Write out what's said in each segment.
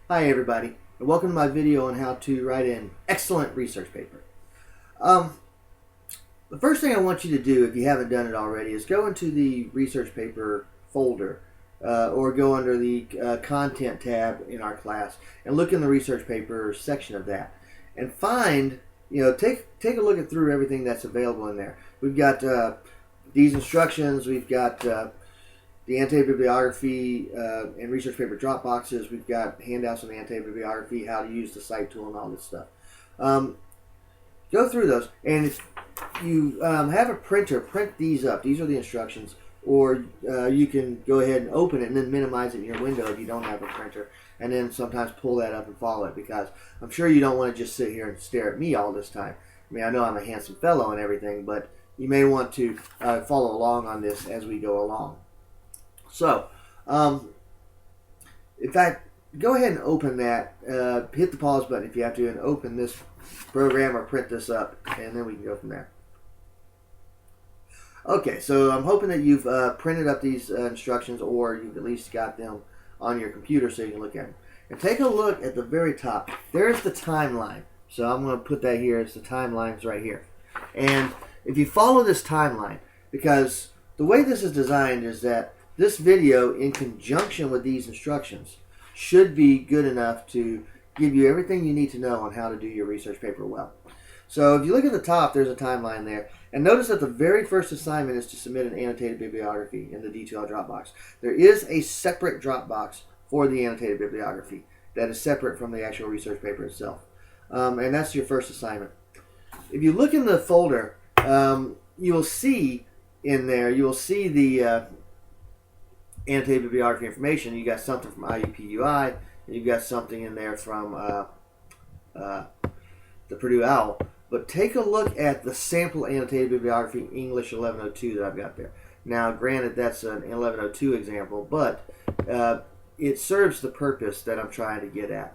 Hi everybody, and welcome to my video on how to write an excellent research paper. The first thing I want you to do, if you haven't done it already, is go into the research paper folder or go under the content tab in our class and look in the research paper section of that and find, take a look at through everything that's available in there. We've got these instructions, we've got the annotated bibliography and research paper drop boxes. We've got handouts on the annotated bibliography, how to use the cite tool, and all this stuff. Go through those, and if you have a printer, print these up. These are the instructions, or you can go ahead and open it and then minimize it in your window if you don't have a printer, and then sometimes pull that up and follow it, because I'm sure you don't want to just sit here and stare at me all this time. I mean, I know I'm a handsome fellow and everything, but you may want to follow along on this as we go along. So, in fact, go ahead and open that. Hit the pause button if you have to, and open this program or print this up, and then we can go from there. Okay, so I'm hoping that you've printed up these instructions, or you've at least got them on your computer so you can look at them. And take a look at the very top. There's the timeline. So I'm going to put that here. It's the timelines right here. And if you follow this timeline, because the way this is designed is that this video, in conjunction with these instructions, should be good enough to give you everything you need to know on how to do your research paper well. So if you look at the top, there's a timeline there. And notice that the very first assignment is to submit an annotated bibliography in the D2L Dropbox. There is a separate Dropbox for the annotated bibliography that is separate from the actual research paper itself. And that's your first assignment. If you look in the folder, you will see in there, you will see the annotated bibliography information. You got something from IUPUI, and you've got something in there from the Purdue OWL. But take a look at the sample annotated bibliography English 1102 that I've got there. Now, granted, that's an 1102 example, but it serves the purpose that I'm trying to get at,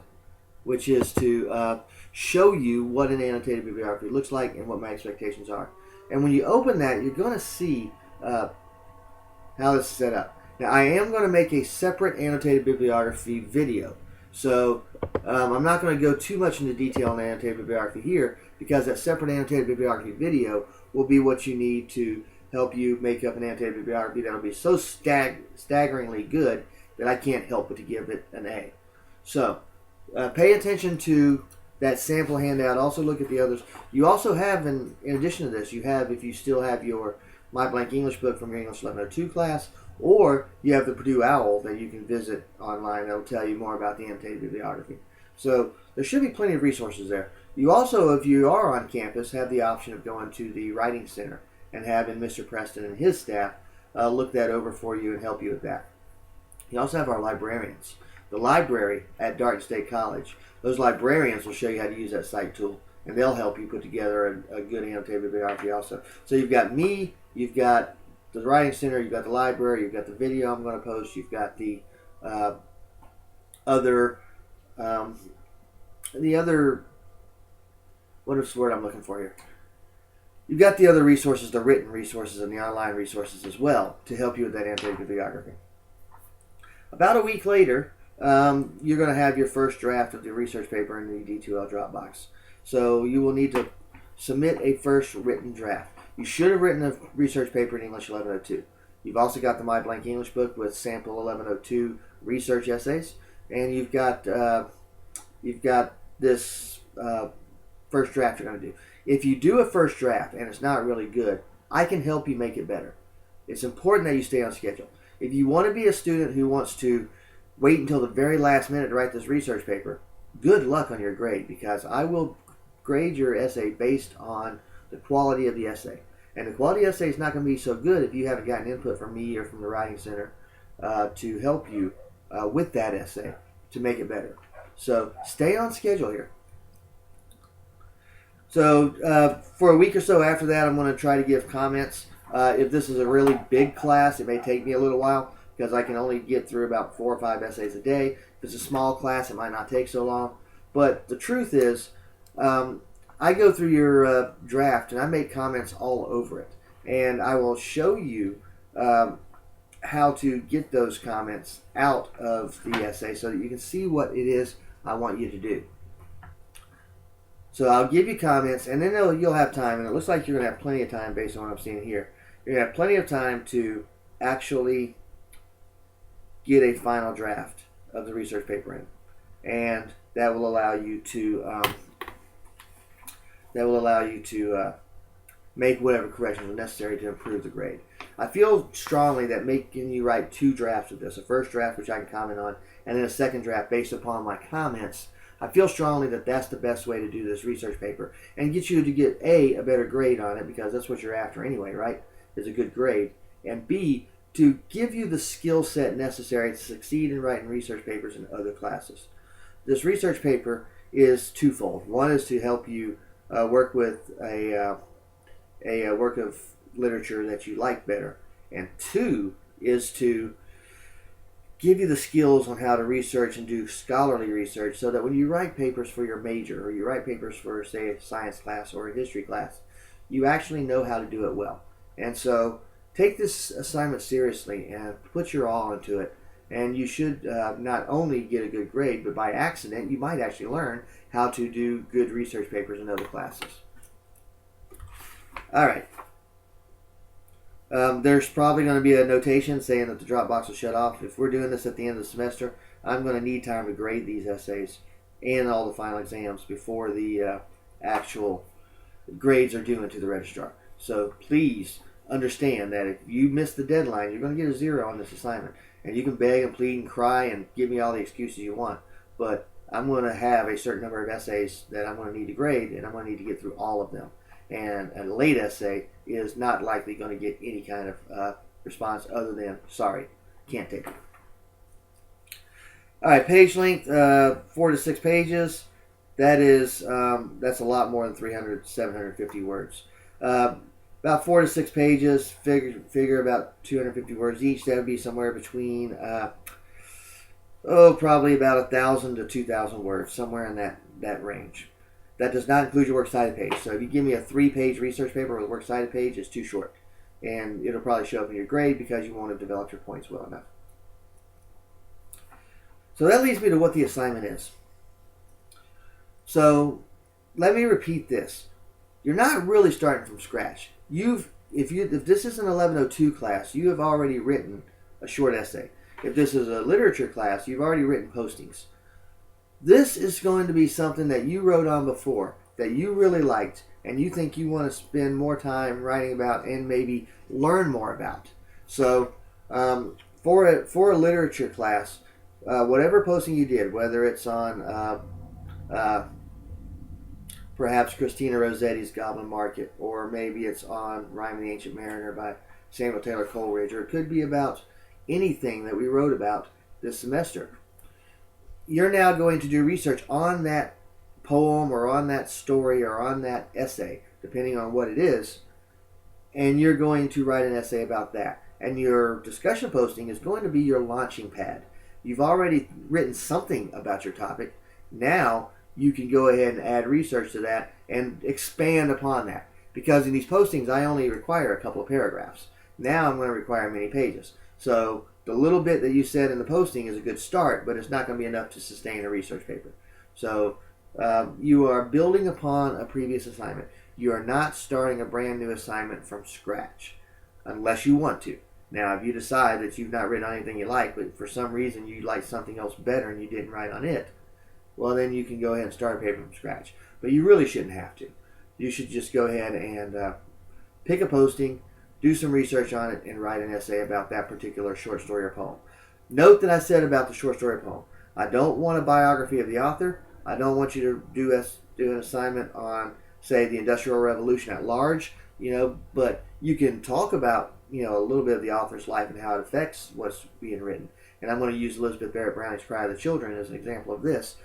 which is to show you what an annotated bibliography looks like and what my expectations are. And when you open that, you're going to see how it's set up. Now, I am going to make a separate annotated bibliography video, so I'm not going to go too much into detail on annotated bibliography here, because that separate annotated bibliography video will be what you need to help you make up an annotated bibliography that will be so staggeringly good that I can't help but to give it an A. So, pay attention to that sample handout. Also look at the others. You also have, in addition to this, you have, if you still have your My Blank English book from your English 1102 class, or you have the Purdue OWL that you can visit online that will tell you more about the annotated bibliography. So there should be plenty of resources there. You also, if you are on campus, have the option of going to the Writing Center and having Mr. Preston and his staff look that over for you and help you with that. You also have our librarians. The library at Darton State College, those librarians will show you how to use that cite tool, and they'll help you put together a good annotated bibliography also. So you've got me, you've got the Writing Center, you've got the library, you've got the video I'm going to post, you've got the other, what is the word I'm looking for here? You've got the other resources, the written resources and the online resources as well to help you with that annotated bibliography. About a week later, you're going to have your first draft of the research paper in the D2L Dropbox. So you will need to submit a first written draft. You should have written a research paper in English 1102. You've also got the My Blank English book with sample 1102 research essays, and you've got this first draft you're going to do. If you do a first draft and it's not really good, I can help you make it better. It's important that you stay on schedule. If you want to be a student who wants to wait until the very last minute to write this research paper, good luck on your grade, because I will grade your essay based on the quality of the essay. And the quality essay is not going to be so good if you haven't gotten input from me or from the Writing Center to help you with that essay to make it better. So stay on schedule here. So for a week or so after that, I'm going to try to give comments. If this is a really big class, it may take me a little while, because I can only get through about 4 or 5 essays a day. If it's a small class, it might not take so long. But the truth is, I go through your draft and I make comments all over it. And I will show you how to get those comments out of the essay so that you can see what it is I want you to do. So I'll give you comments, and then you'll have time, and it looks like you're going to have plenty of time based on what I'm seeing here. You're going to have plenty of time to actually get a final draft of the research paper in, and that will allow you to make whatever corrections are necessary to improve the grade. I feel strongly that making you write 2 drafts of this, a first draft which I can comment on, and then a second draft based upon my comments. I feel strongly that that's the best way to do this research paper and get you to get a better grade on it, because that's what you're after anyway, right? Is a good grade. And B, to give you the skill set necessary to succeed in writing research papers in other classes. This research paper is twofold. One is to help you work with a work of literature that you like better, and 2 is to give you the skills on how to research and do scholarly research, so that when you write papers for your major, or you write papers for, say, a science class or a history class, you actually know how to do it well. And so take this assignment seriously and put your all into it, and you should not only get a good grade, but by accident you might actually learn how to do good research papers in other classes. All right. There's probably going to be a notation saying that the Dropbox will shut off. If we're doing this at the end of the semester, I'm going to need time to grade these essays and all the final exams before the actual grades are due into the registrar. So please understand that if you miss the deadline, you're going to get a 0 on this assignment. And you can beg and plead and cry and give me all the excuses you want, but I'm going to have a certain number of essays that I'm going to need to grade, and I'm going to need to get through all of them. And a late essay is not likely going to get any kind of response other than, sorry, can't take it. All right, page length, 4 to 6 pages. That's a lot more than 300, 750 words. About 4 to 6 pages, figure about 250 words each. That would be somewhere between, probably about 1,000 to 2,000 words, somewhere in that range. That does not include your works cited page. So if you give me a 3-page research paper with a works cited page, it's too short. And it'll probably show up in your grade because you won't have developed your points well enough. So that leads me to what the assignment is. So let me repeat this. You're not really starting from scratch. If this is an 1102 class, you have already written a short essay. If this is a literature class, you've already written postings. This is going to be something that you wrote on before, that you really liked, and you think you want to spend more time writing about and maybe learn more about. So for a literature class, whatever posting you did, whether it's on perhaps Christina Rossetti's Goblin Market, or maybe it's on Rime of the Ancient Mariner by Samuel Taylor Coleridge, or it could be about anything that we wrote about this semester. You're now going to do research on that poem or on that story or on that essay, depending on what it is, and you're going to write an essay about that. And your discussion posting is going to be your launching pad. You've already written something about your topic. Now you can go ahead and add research to that and expand upon that. Because in these postings, I only require a couple of paragraphs. Now I'm going to require many pages. So the little bit that you said in the posting is a good start, but it's not going to be enough to sustain a research paper. So you are building upon a previous assignment. You are not starting a brand new assignment from scratch, unless you want to. Now, if you decide that you've not written on anything you like, but for some reason you like something else better and you didn't write on it, well, then you can go ahead and start a paper from scratch. But you really shouldn't have to. You should just go ahead and pick a posting, do some research on it, and write an essay about that particular short story or poem. Note that I said about the short story or poem. I don't want a biography of the author. I don't want you to do an assignment on, say, the Industrial Revolution at large, but you can talk about, a little bit of the author's life and how it affects what's being written. And I'm going to use Elizabeth Barrett Browning's Cry of the Children as an example of this.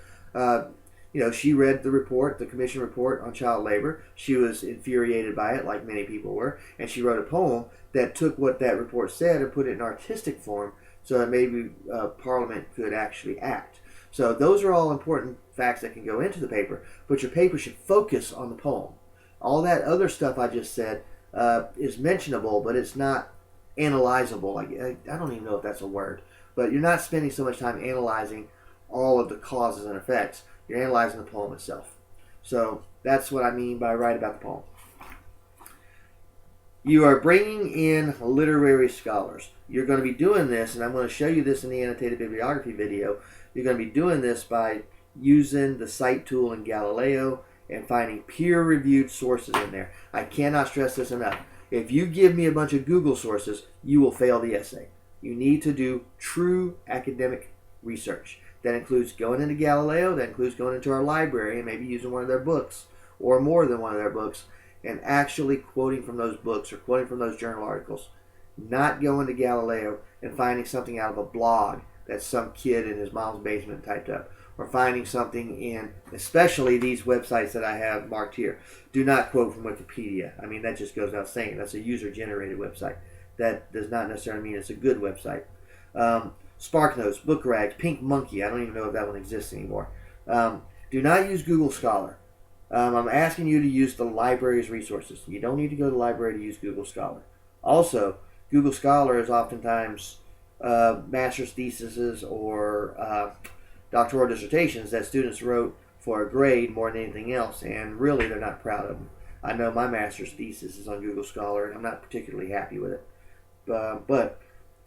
She read the commission report on child labor. She was infuriated by it, like many people were, and she wrote a poem that took what that report said and put it in artistic form so that maybe Parliament could actually act. So those are all important facts that can go into the paper, but your paper should focus on the poem. All that other stuff I just said is mentionable, but it's not analyzable. Like, I don't even know if that's a word, but you're not spending so much time analyzing all of the causes and effects. You're analyzing the poem itself. So that's what I mean by write about the poem. You are bringing in literary scholars. You're going to be doing this, and I'm going to show you this in the annotated bibliography video. You're going to be doing this by using the cite tool in Galileo and finding peer-reviewed sources in there. I cannot stress this enough. If you give me a bunch of Google sources, you will fail the essay. You need to do true academic research. That includes going into Galileo, that includes going into our library and maybe using one of their books or more than one of their books and actually quoting from those books or quoting from those journal articles. Not going to Galileo and finding something out of a blog that some kid in his mom's basement typed up, or finding something in, especially these websites that I have marked here. Do not quote from Wikipedia. I mean, that just goes without saying. That's a user-generated website. That does not necessarily mean it's a good website. SparkNotes, BookRags, Pink Monkey. I don't even know if that one exists anymore. Do not use Google Scholar. I'm asking you to use the library's resources. You don't need to go to the library to use Google Scholar. Also, Google Scholar is oftentimes master's theses or doctoral dissertations that students wrote for a grade more than anything else, and really they're not proud of them. I know my master's thesis is on Google Scholar, and I'm not particularly happy with it.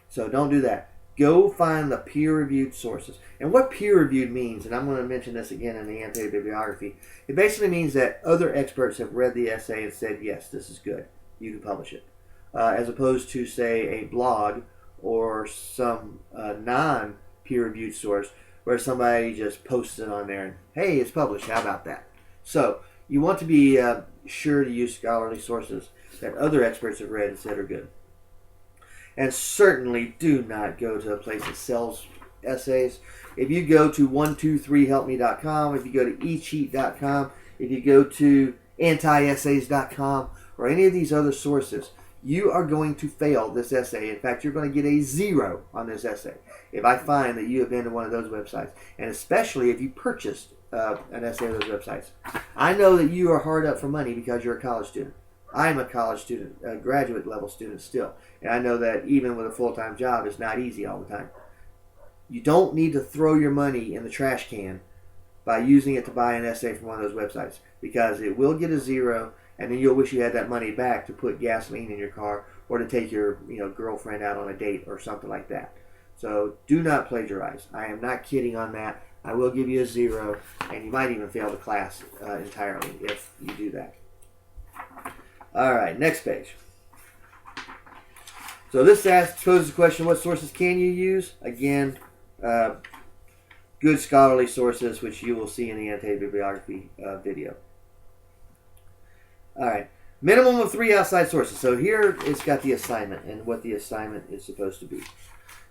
So don't do that. Go find the peer-reviewed sources. And what peer-reviewed means, and I'm going to mention this again in the annotated bibliography, it basically means that other experts have read the essay and said, yes, this is good. You can publish it. As opposed to, say, a blog or some non-peer-reviewed source where somebody just posts it on there and, hey, it's published. How about that? So you want to be sure to use scholarly sources that other experts have read and said are good. And certainly do not go to a place that sells essays. If you go to 123helpme.com, if you go to echeat.com, if you go to antiessays.com, or any of these other sources, you are going to fail this essay. In fact, you're going to get a 0 on this essay if I find that you have been to one of those websites, and especially if you purchased an essay on those websites. I know that you are hard up for money because you're a college student. I'm a college student, a graduate level student still, and I know that even with a full-time job, it's not easy all the time. You don't need to throw your money in the trash can by using it to buy an essay from one of those websites, because it will get a 0, and then you'll wish you had that money back to put gasoline in your car or to take your girlfriend out on a date or something like that. So do not plagiarize. I am not kidding on that. I will give you a 0, and you might even fail the class entirely if you do that. All right, next page. So this poses the question, what sources can you use? Again, good scholarly sources, which you will see in the annotated bibliography video. All right, minimum of 3 outside sources. So here it's got the assignment and what the assignment is supposed to be.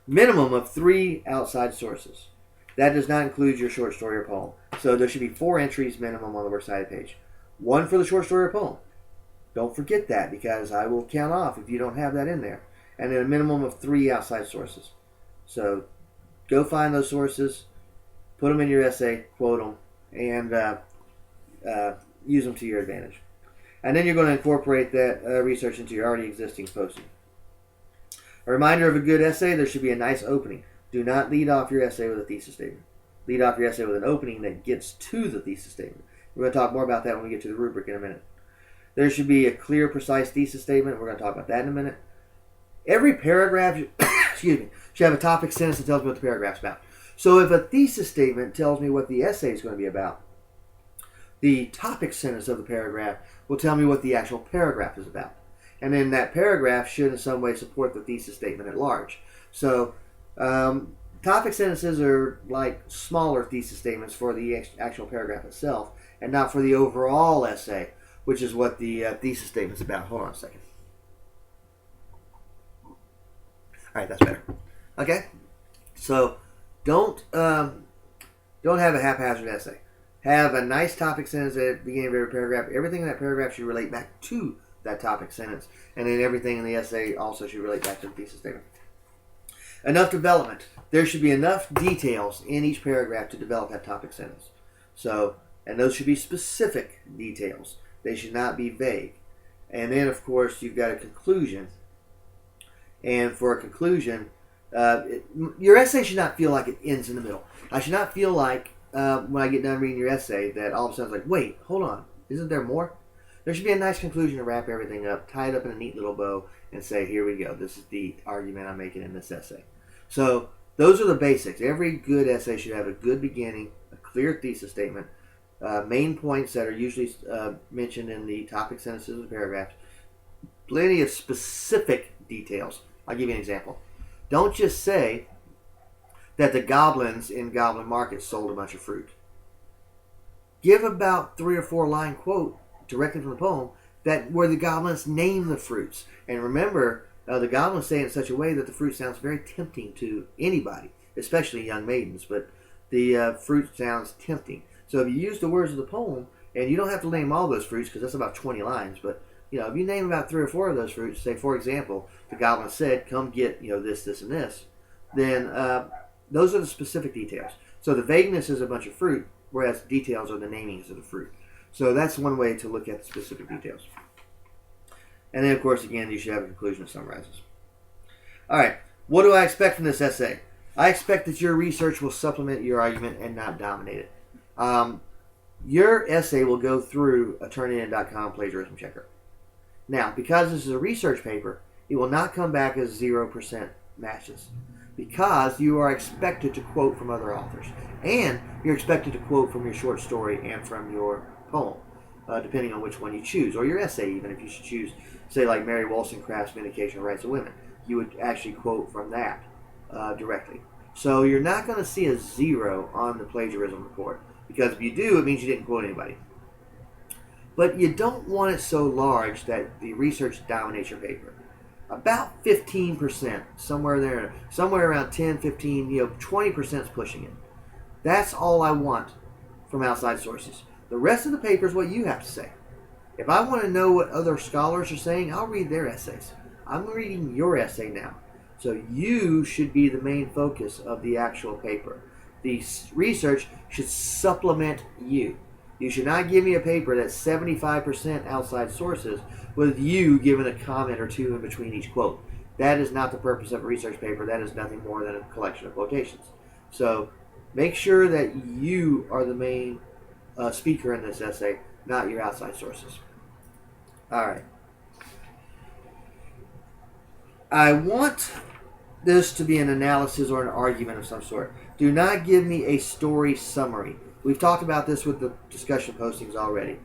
Minimum of 3 outside sources. That does not include your short story or poem. So there should be 4 entries minimum on the works cited page. 1 for the short story or poem. Don't forget that, because I will count off if you don't have that in there. And then a minimum of 3 outside sources. So go find those sources, put them in your essay, quote them, and use them to your advantage. And then you're going to incorporate that research into your already existing posting. A reminder of a good essay, there should be a nice opening. Do not lead off your essay with a thesis statement. Lead off your essay with an opening that gets to the thesis statement. We're going to talk more about that when we get to the rubric in a minute. There should be a clear, precise thesis statement. We're going to talk about that in a minute. Every paragraph should have a topic sentence that tells me what the paragraph's about. So if a thesis statement tells me what the essay is going to be about, the topic sentence of the paragraph will tell me what the actual paragraph is about. And then that paragraph should in some way support the thesis statement at large. So topic sentences are like smaller thesis statements for the actual paragraph itself, and not for the overall essay, which is what the thesis statement is about. Hold on a second. All right, that's better. Okay, so don't have a haphazard essay. Have a nice topic sentence at the beginning of every paragraph. Everything in that paragraph should relate back to that topic sentence, and then everything in the essay also should relate back to the thesis statement. Enough development. There should be enough details in each paragraph to develop that topic sentence. So, and those should be specific details. They should not be vague. And then, of course, you've got a conclusion. And for a conclusion, your essay should not feel like it ends in the middle. I should not feel like when I get done reading your essay that all of a sudden it's like, wait, hold on, isn't there more? There should be a nice conclusion to wrap everything up, tie it up in a neat little bow, and say, here we go. This is the argument I'm making in this essay. So those are the basics. Every good essay should have a good beginning, a clear thesis statement, main points that are usually mentioned in the topic sentences and paragraphs, plenty of specific details. I'll give you an example. Don't just say that the goblins in Goblin Market sold a bunch of fruit. Give about 3 or 4 line quote directly from the poem that where the goblins name the fruits. And remember, the goblins say it in such a way that the fruit sounds very tempting to anybody, especially young maidens. But the fruit sounds tempting. So if you use the words of the poem, and you don't have to name all those fruits because that's about 20 lines, but if you name about 3 or 4 of those fruits, say for example, the goblin said, "Come get this, this, and this," then those are the specific details. So the vagueness is a bunch of fruit, whereas the details are the namings of the fruit. So that's one way to look at the specific details. And then, of course, again, you should have a conclusion that summarizes. All right, what do I expect from this essay? I expect that your research will supplement your argument and not dominate it. Your essay will go through a Turnitin.com plagiarism checker. Now, because this is a research paper, it will not come back as 0% matches, because you are expected to quote from other authors. And you're expected to quote from your short story and from your poem, depending on which one you choose, or your essay even. If you should choose, say, like Mary Wollstonecraft's Vindication of Rights of Women, you would actually quote from that directly. So you're not going to see a 0 on the plagiarism report, because if you do, it means you didn't quote anybody. But you don't want it so large that the research dominates your paper. About 15%, somewhere there, somewhere around 10, 15, 20% is pushing it. That's all I want from outside sources. The rest of the paper is what you have to say. If I want to know what other scholars are saying, I'll read their essays. I'm reading your essay now. So you should be the main focus of the actual paper. The research should supplement you. You should not give me a paper that's 75% outside sources with you giving a comment or two in between each quote. That is not the purpose of a research paper. That is nothing more than a collection of quotations. So make sure that you are the main speaker in this essay, not your outside sources. All right. I want this to be an analysis or an argument of some sort. Do not give me a story summary. We've talked about this with the discussion postings already.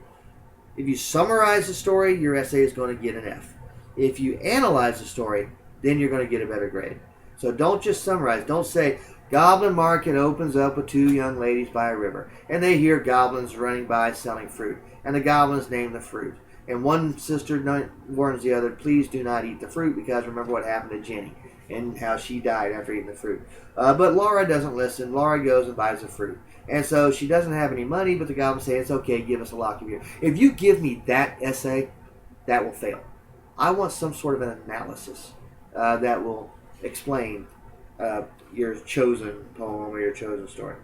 If you summarize the story, your essay is going to get an F. If you analyze the story, then you're going to get a better grade. So don't just summarize. Don't say, Goblin Market opens up with 2 young ladies by a river, and they hear goblins running by selling fruit, and the goblins name the fruit. And one sister warns the other, please do not eat the fruit, because remember what happened to Jenny and how she died after eating the fruit. But Laura doesn't listen. Laura goes and buys the fruit. And so she doesn't have any money, but the goblins say, it's okay, give us a lock of your... If you give me that essay, that will fail. I want some sort of an analysis that will explain your chosen poem or your chosen story.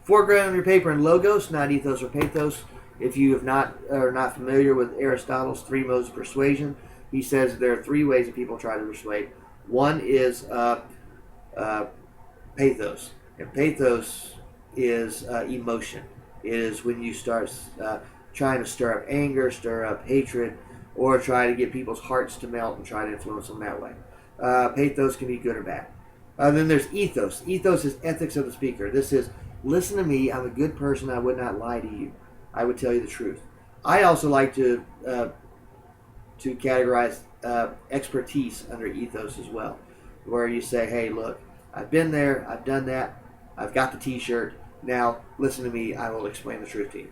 Foreground of your paper in logos, not ethos or pathos. If you are not familiar with Aristotle's 3 modes of persuasion, he says there are 3 ways that people try to persuade. One is pathos. And pathos is emotion. It is when you start trying to stir up anger, stir up hatred, or try to get people's hearts to melt and try to influence them that way. Pathos can be good or bad. Then there's ethos. Ethos is ethics of the speaker. This is, listen to me, I'm a good person, I would not lie to you. I would tell you the truth. I also like to categorize expertise under ethos as well, where you say, hey, look, I've been there, I've done that, I've got the t-shirt, now listen to me, I will explain the truth to you.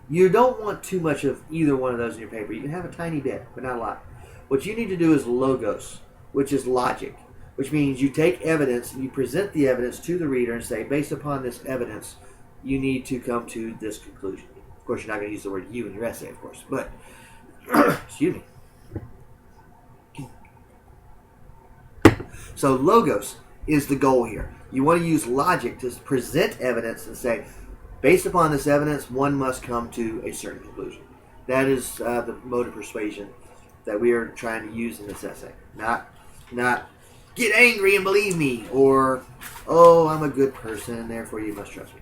You don't want too much of either one of those in your paper. You can have a tiny bit, but not a lot. What you need to do is logos, which is logic, which means you take evidence and you present the evidence to the reader and say, based upon this evidence, you need to come to this conclusion. Of course, you're not going to use the word you in your essay, of course, but, excuse me. So logos is the goal here. You want to use logic to present evidence and say, based upon this evidence, one must come to a certain conclusion. That is the mode of persuasion that we are trying to use in this essay. Not get angry and believe me, or, oh, I'm a good person and therefore you must trust me.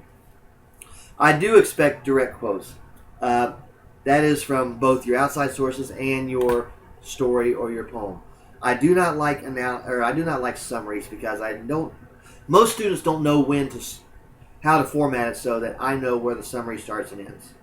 I do expect direct quotes. That is from both your outside sources and your story or your poem. I do not like summaries because most students don't know how to format it so that I know where the summary starts and ends.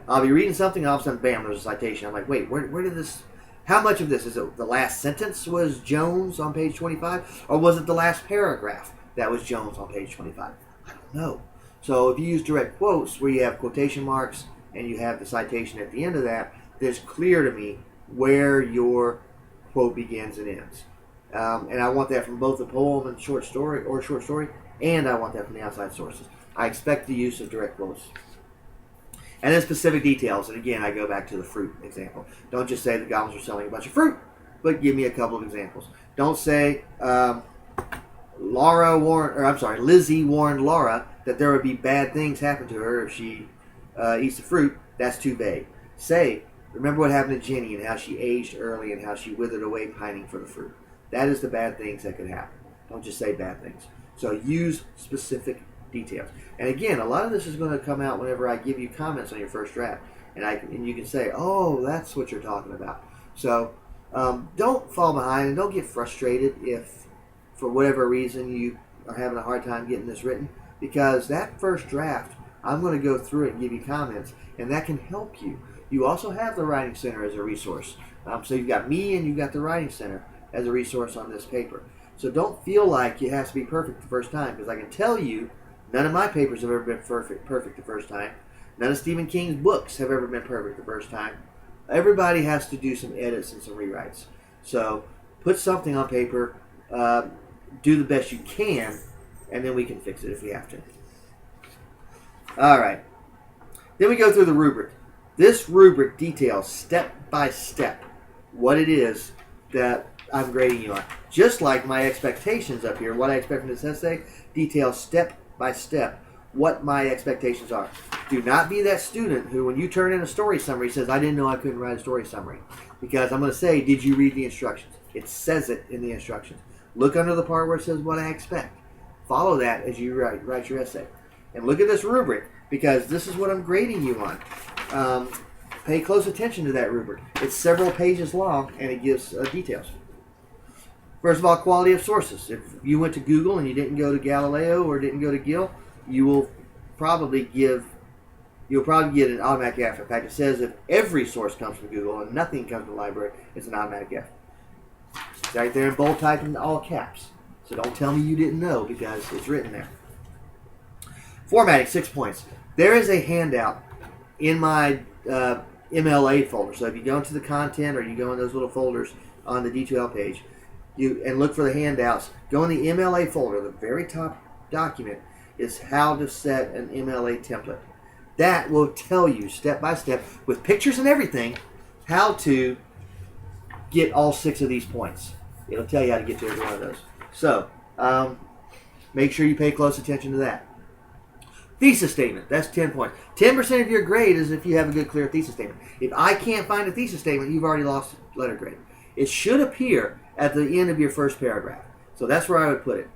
I'll be reading something and all of a sudden, bam, there's a citation. I'm like, wait, where did this? How much of this is it? The last sentence was Jones on page 25, or was it the last paragraph that was Jones on page 25? I don't know. So if you use direct quotes where you have quotation marks and you have the citation at the end of that, it's clear to me where your quote begins and ends. And I want that from both the poem and short story, and I want that from the outside sources. I expect the use of direct quotes. And then specific details. And again, I go back to the fruit example. Don't just say the goblins are selling a bunch of fruit, but give me a couple of examples. Don't say Lizzie warned Laura that there would be bad things happen to her if she eats the fruit. That's too vague. Say, remember what happened to Jenny and how she aged early and how she withered away pining for the fruit. That is the bad things that could happen. Don't just say bad things. So use specific details. And again, a lot of this is going to come out whenever I give you comments on your first draft. And you can say, oh, that's what you're talking about. So don't fall behind and don't get frustrated if, for whatever reason, you are having a hard time getting this written. Because that first draft, I'm going to go through it and give you comments. And that can help you. You also have the Writing Center as a resource. So you've got me and you've got the Writing Center as a resource on this paper. So don't feel like it has to be perfect the first time, because I can tell you none of my papers have ever been perfect the first time. None of Stephen King's books have ever been perfect the first time. Everybody has to do some edits and some rewrites. So put something on paper, do the best you can, and then we can fix it if we have to. All right. Then we go through the rubric. This rubric details step by step what it is that I'm grading you on. Just like my expectations up here, what I expect from this essay details step by step what my expectations are. Do not be that student who, when you turn in a story summary, says, I didn't know I couldn't write a story summary. Because I'm going to say, did you read the instructions? It says it in the instructions. Look under the part where it says what I expect. Follow that as you write your essay. And look at this rubric, because this is what I'm grading you on. Pay close attention to that rubric. It's several pages long, and it gives details. First of all, quality of sources. If you went to Google and you didn't go to Galileo or didn't go to Gill, you'll probably get an automatic F. In fact, it says if every source comes from Google and nothing comes from the library, it's an automatic F. It's right there in bold type in all caps. So don't tell me you didn't know, because it's written there. Formatting, 6 points. There is a handout in my MLA folder. So if you go into the content or you go in those little folders on the D2L page, and look for the handouts, go in the MLA folder. The very top document is how to set an MLA template. That will tell you step by step, with pictures and everything, how to get all 6 of these points. It'll tell you how to get to every one of those. So make sure you pay close attention to that. Thesis statement, that's 10 points. 10% of your grade is if you have a good, clear thesis statement. If I can't find a thesis statement, you've already lost letter grade. It should appear at the end of your first paragraph. So that's where I would put it.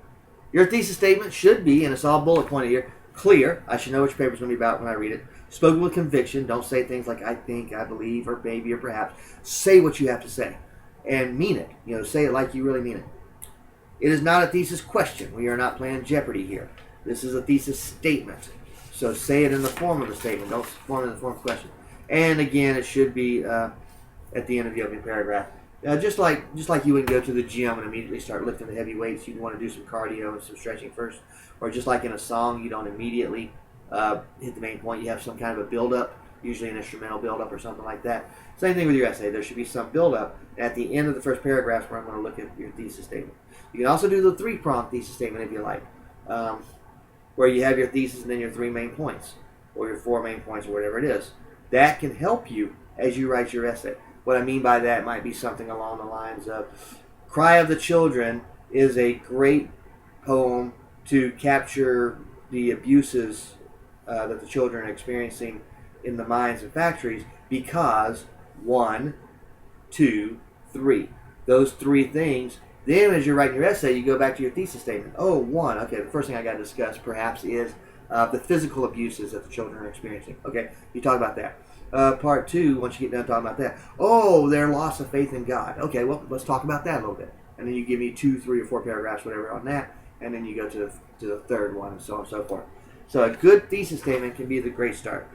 Your thesis statement should be, and it's all bullet pointed here, clear. I should know which paper it's going to be about when I read it. Spoken with conviction. Don't say things like I think, I believe, or maybe, or perhaps. Say what you have to say and mean it. Say it like you really mean it. It is not a thesis question. We are not playing Jeopardy here. This is a thesis statement. So say it in the form of a statement. Don't form it in the form of a question. And again, it should be at the end of the opening paragraph. Just like you wouldn't go to the gym and immediately start lifting the heavy weights, you'd want to do some cardio and some stretching first. Or just like in a song, you don't immediately hit the main point. You have some kind of a build-up, usually an instrumental build-up or something like that. Same thing with your essay. There should be some build-up at the end of the first paragraph where I'm going to look at your thesis statement. You can also do the 3-pronged thesis statement if you like, where you have your thesis and then your 3 main points, or your 4 main points, or whatever it is. That can help you as you write your essay. What I mean by that might be something along the lines of, Cry of the Children is a great poem to capture the abuses that the children are experiencing in the mines and factories because, 1, 2, 3. Those 3 things. Then as you're writing your essay, you go back to your thesis statement. Oh, 1. Okay, the first thing I got to discuss perhaps is the physical abuses that the children are experiencing. Okay, you talk about that. Part 2, once you get done talking about that, oh, their loss of faith in God. Okay, well, let's talk about that a little bit. And then you give me 2, 3, or 4 paragraphs, whatever, on that. And then you go to the third one, and so on and so forth. So a good thesis statement can be the great start.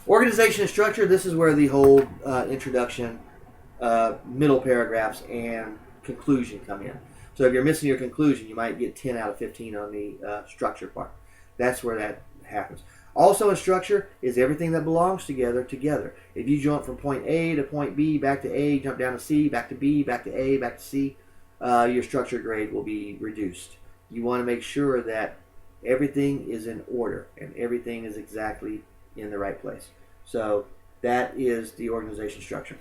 Organization and structure, this is where the whole introduction, middle paragraphs, and conclusion come in. So if you're missing your conclusion, you might get 10 out of 15 on the structure part. That's where that happens. Also in structure is everything that belongs together. If you jump from point A to point B, back to A, jump down to C, back to B, back to A, back to C, your structure grade will be reduced. You want to make sure that everything is in order and everything is exactly in the right place. So that is the organization structure.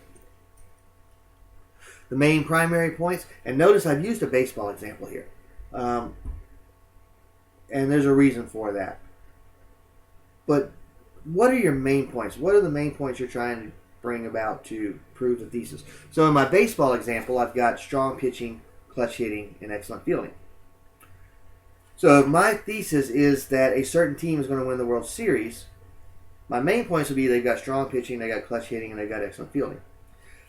The main primary points, and notice I've used a baseball example here. And there's a reason for that. But what are your main points? What are the main points you're trying to bring about to prove the thesis? So in my baseball example, I've got strong pitching, clutch hitting, and excellent fielding. So if my thesis is that a certain team is going to win the World Series, my main points will be they've got strong pitching, they've got clutch hitting, and they've got excellent fielding.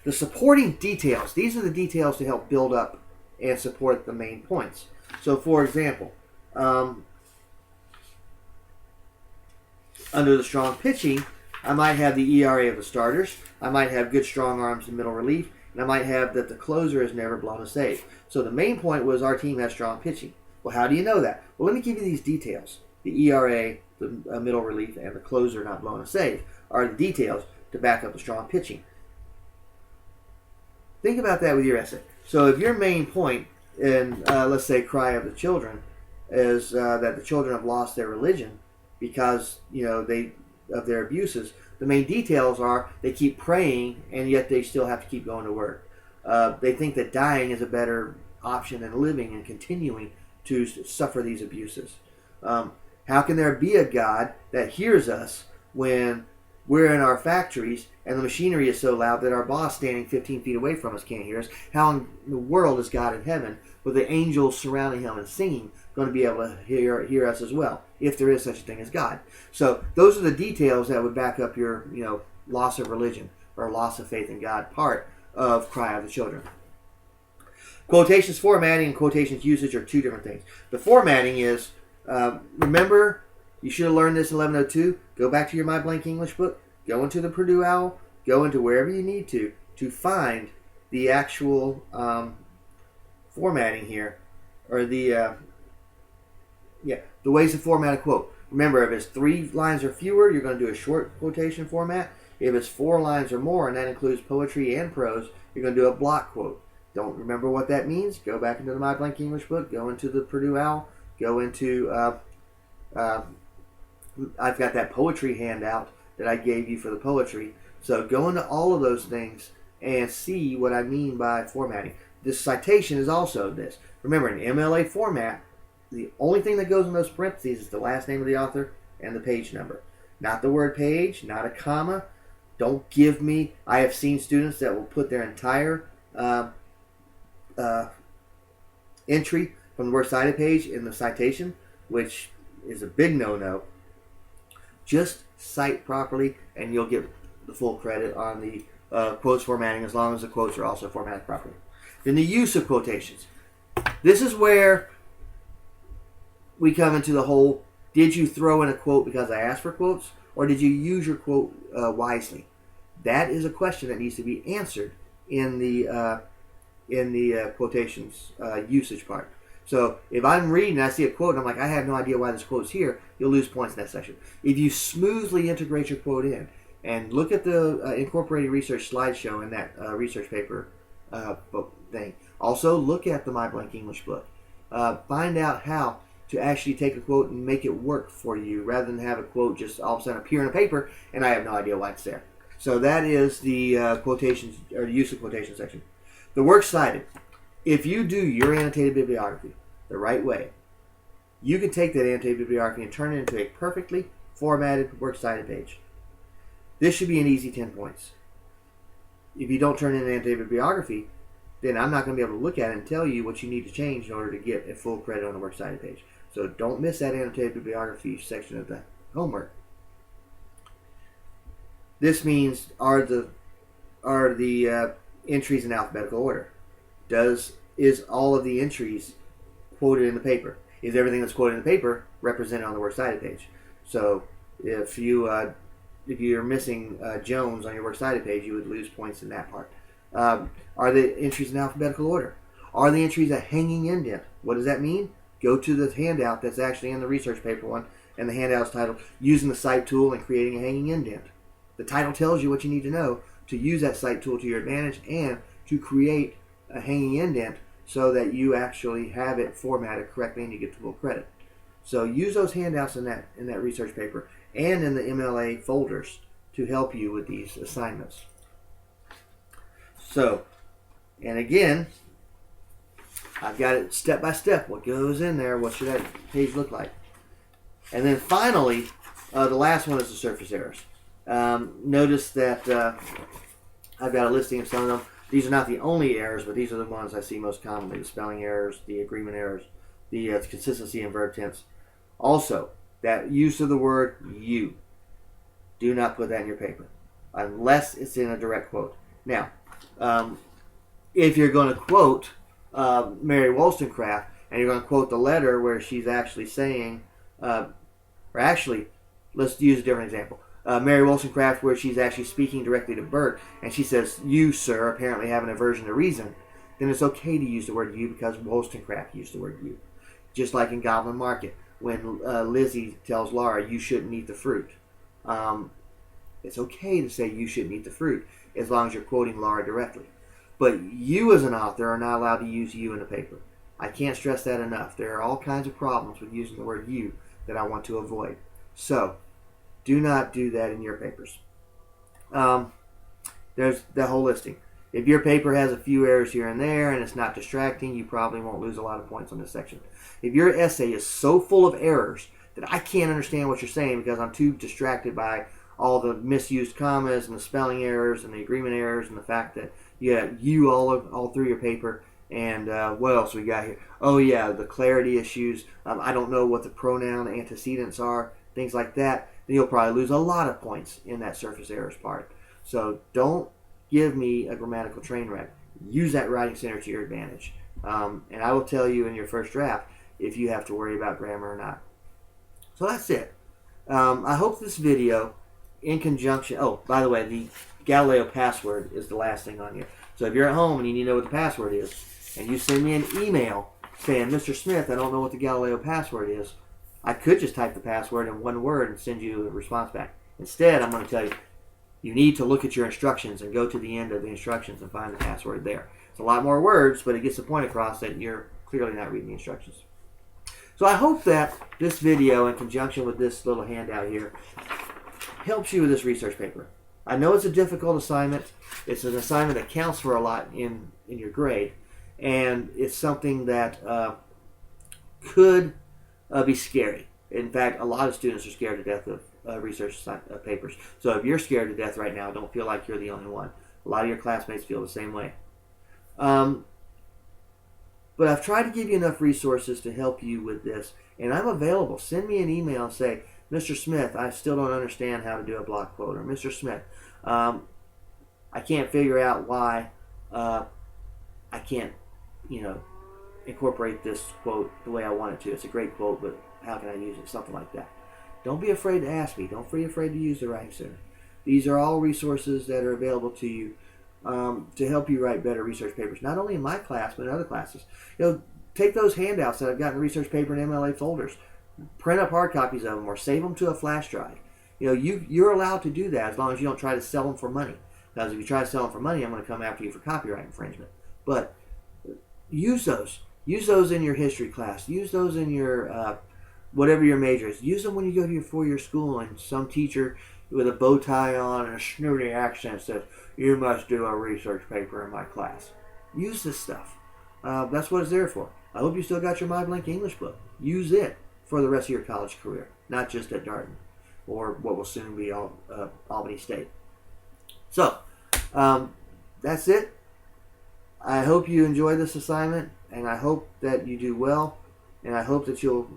The supporting details, these are the details to help build up and support the main points. So for example, under the strong pitching, I might have the ERA of the starters, I might have good strong arms and middle relief, and I might have that the closer has never blown a save. So the main point was our team has strong pitching. Well, how do you know that? Well, let me give you these details. The ERA, the middle relief, and the closer not blowing a save are the details to back up the strong pitching. Think about that with your essay. So if your main point in, let's say, Cry of the Children is that the children have lost their religion because of their abuses, the main details are they keep praying and yet they still have to keep going to work. They think that dying is a better option than living and continuing to suffer these abuses. How can there be a God that hears us when we're in our factories and the machinery is so loud that our boss standing 15 feet away from us can't hear us? How in the world is God in heaven with the angels surrounding him and singing going to be able to hear us as well, if there is such a thing as God? So those are the details that would back up your loss of religion or loss of faith in God part of Cry of the Children. Quotations formatting and quotations usage are two different things. The formatting is, remember, you should have learned this in 1102. Go back to your My Blank English book. Go into the Purdue Owl. Go into wherever you need to find the actual formatting here, or the ways to format a quote. Remember, if it's 3 lines or fewer, you're going to do a short quotation format. If it's 4 lines or more, and that includes poetry and prose, you're going to do a block quote. Don't remember what that means? Go back into the My Blank English book. Go into the Purdue Owl. Go into I've got that poetry handout that I gave you for the poetry. So go into all of those things and see what I mean by formatting. This citation is also this. Remember, in MLA format, the only thing that goes in those parentheses is the last name of the author and the page number. Not the word page, not a comma. Don't give me... I have seen students that will put their entire entry from the Works Cited page in the citation, which is a big no-no. Just cite properly, and you'll get the full credit on the quotes formatting, as long as the quotes are also formatted properly. Then the use of quotations. This is where we come into the whole, did you throw in a quote because I asked for quotes, or did you use your quote wisely? That is a question that needs to be answered in the quotations usage part. So if I'm reading and I see a quote and I'm like, I have no idea why this quote's here, you'll lose points in that section. If you smoothly integrate your quote in, and look at the incorporated research slideshow in that research paper book thing. Also look at the My Blank English book. Find out how to actually take a quote and make it work for you, rather than have a quote just all of a sudden appear in a paper and I have no idea why it's there. So that is the quotations, or the use of quotation section. The works cited. If you do your annotated bibliography the right way, you can take that annotated bibliography and turn it into a perfectly formatted works cited page. This should be an easy 10 points. if you don't turn in an annotated bibliography, then I'm not going to be able to look at it and tell you what you need to change in order to get a full credit on the works cited page. So don't miss that annotated bibliography section of the homework. This means are the entries in alphabetical order? Is all of the entries quoted in the paper? Is everything that's quoted in the paper represented on the works cited page? So if you're missing Jones on your works cited page, you would lose points in that part. Are the entries in alphabetical order? Are the entries a hanging indent? What does that mean? Go to the handout that's actually in the research paper one, and the handout is titled Using the Cite Tool and Creating a Hanging Indent. The title tells you what you need to know to use that cite tool to your advantage and to create a hanging indent so that you actually have it formatted correctly and you get the full credit. So use those handouts in that research paper and in the MLA folders to help you with these assignments. So, and again, I've got it step by step. What goes in there? What should that page look like? And then finally, the last one is the surface errors. Notice that I've got a listing of some of them. These are not the only errors, but these are the ones I see most commonly. The spelling errors, the agreement errors, the consistency in verb tense. Also, that use of the word you. Do not put that in your paper unless it's in a direct quote. Now, if you're going to quote Mary Wollstonecraft and you're going to quote the letter where she's actually saying, or actually, let's use a different example. Mary Wollstonecraft, where she's actually speaking directly to Bert, and she says, "You, sir, apparently have an aversion to reason," then it's okay to use the word "you" because Wollstonecraft used the word "you." Just like in Goblin Market, when Lizzie tells Laura, "You shouldn't eat the fruit." It's okay to say "you shouldn't eat the fruit" as long as you're quoting Laura directly. But you as an author are not allowed to use "you" in the paper. I can't stress that enough. There are all kinds of problems with using the word "you" that I want to avoid. So, do not do that in your papers. There's the whole listing. If your paper has a few errors here and there and it's not distracting, you probably won't lose a lot of points on this section. If your essay is so full of errors that I can't understand what you're saying because I'm too distracted by all the misused commas and the spelling errors and the agreement errors and the fact that you all through your paper, and what else we got here? Oh yeah, the clarity issues. I don't know what the pronoun antecedents are, things like that. Then you'll probably lose a lot of points in that surface errors part. So don't give me a grammatical train wreck. Use that writing center to your advantage. And I will tell you in your first draft if you have to worry about grammar or not. So that's it. I hope this video, in conjunction... Oh, by the way, the Galileo password is the last thing on here. So if you're at home and you need to know what the password is, and you send me an email saying, "Mr. Smith, I don't know what the Galileo password is," I could just type the password in one word and send you a response back. Instead, I'm going to tell you, you need to look at your instructions and go to the end of the instructions and find the password there. It's a lot more words, but it gets the point across that you're clearly not reading the instructions. So I hope that this video, in conjunction with this little handout here, helps you with this research paper. I know it's a difficult assignment. It's an assignment that counts for a lot in your grade, and it's something that could be scary. In fact, a lot of students are scared to death of research papers. So if you're scared to death right now, don't feel like you're the only one. A lot of your classmates feel the same way. But I've tried to give you enough resources to help you with this, and I'm available. Send me an email and say, "Mr. Smith, I still don't understand how to do a block quote," or "Mr. Smith, I can't figure out why I can't, incorporate this quote the way I want it to. It's a great quote, but how can I use it?" Something like that. Don't be afraid to ask me. Don't be afraid to use the Writing Center. These are all resources that are available to you to help you write better research papers, not only in my class, but in other classes. Take those handouts that I've got in research paper and MLA folders, print up hard copies of them, or save them to a flash drive. You're allowed to do that as long as you don't try to sell them for money. Because if you try to sell them for money, I'm going to come after you for copyright infringement. But use those. Use those in your history class. Use those in your whatever your major is. Use them when you go to your four-year school and some teacher with a bow tie on and a snooty accent says, "You must do a research paper in my class." Use this stuff. That's what it's there for. I hope you still got your MyBlank English book. Use it for the rest of your college career, not just at Darden or what will soon be Albany State. So, that's it. I hope you enjoy this assignment, and I hope that you do well, and I hope that you'll,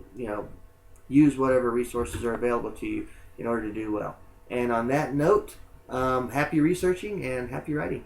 use whatever resources are available to you in order to do well. And on that note, happy researching and happy writing.